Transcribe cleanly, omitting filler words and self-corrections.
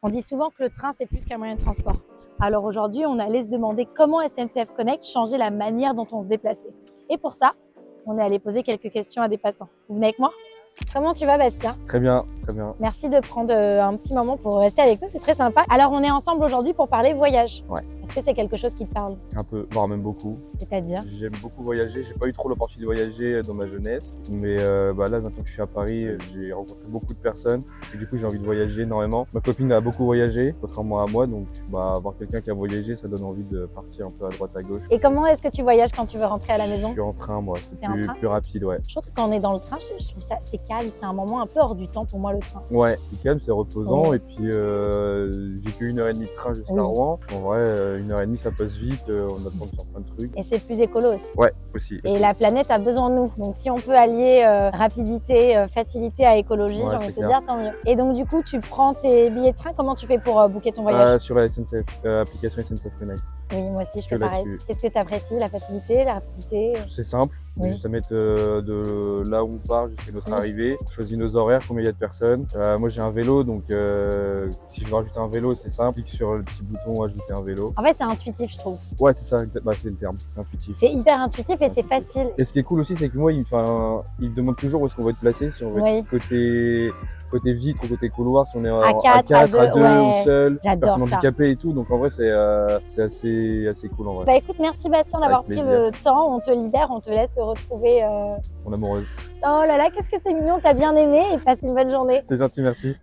On dit souvent que le train, c'est plus qu'un moyen de transport. Alors aujourd'hui, on allait se demander comment SNCF Connect changeait la manière dont on se déplaçait. Et pour ça, on est allé poser quelques questions à des passants. Vous venez avec moi? Comment tu vas, Bastien? Très bien, très bien. Merci de prendre un petit moment pour rester avec nous, c'est très sympa. Alors on est ensemble aujourd'hui pour parler voyage. Ouais. Est-ce que c'est quelque chose qui te parle? Un peu, voire même beaucoup. C'est-à-dire? J'aime beaucoup voyager. J'ai pas eu trop l'opportunité de voyager dans ma jeunesse, mais là maintenant que je suis à Paris, j'ai rencontré beaucoup de personnes et du coup j'ai envie de voyager énormément. Ma copine a beaucoup voyagé, contrairement à moi, donc avoir quelqu'un qui a voyagé, ça donne envie de partir un peu à droite à gauche. Et comment est-ce que tu voyages quand tu veux rentrer à la Je maison? suis en train, moi, c'est T'es en train plus rapide, ouais. Je trouve que quand on est dans le train, je trouve ça c'est calme, c'est un moment un peu hors du temps pour moi le train. Ouais, c'est calme, c'est reposant Oui. et puis j'ai que 1h30 de train jusqu'à Oui. Rouen. En vrai, 1h30 ça passe vite, on a le temps de faire plein de trucs. Et c'est plus écolo aussi. Ouais, aussi. Et la planète a besoin de nous. Donc si on peut allier rapidité, facilité à écologie, Ouais, j'ai envie de c'est te clair. dire, tant mieux. Et donc du coup, tu prends tes billets de train, comment tu fais pour booker ton voyage? Sur la SNCF, application SNCF Connect. Oui, moi aussi je que fais pareil. là-dessus. Qu'est-ce que tu apprécies? La facilité, la rapidité? C'est simple, Oui. juste à mettre de là où on part jusqu'à notre Oui. arrivée. On choisit nos horaires, combien il y a de personnes. Moi j'ai un vélo, donc si je veux rajouter un vélo, c'est simple. Clique sur le petit bouton ajouter un vélo. En fait, c'est intuitif, je trouve. Ouais, c'est ça, c'est le terme, c'est intuitif. C'est hyper intuitif et c'est facile. Et ce qui est cool aussi, c'est que moi, il demande toujours où est-ce qu'on va être placé, si on veut Oui. être côté vitre ou côté couloir, si on est À 4, à 2, ouais. ou seul, J'adore personne ça. handicapée et tout. Donc en vrai, c'est assez cool en vrai. Bah écoute, merci Bastien d'avoir Avec pris plaisir. le temps. On te libère, on te laisse retrouver. Mon amoureuse. Oh là là, qu'est-ce que c'est mignon, t'as bien aimé et passe une bonne journée. C'est gentil, merci.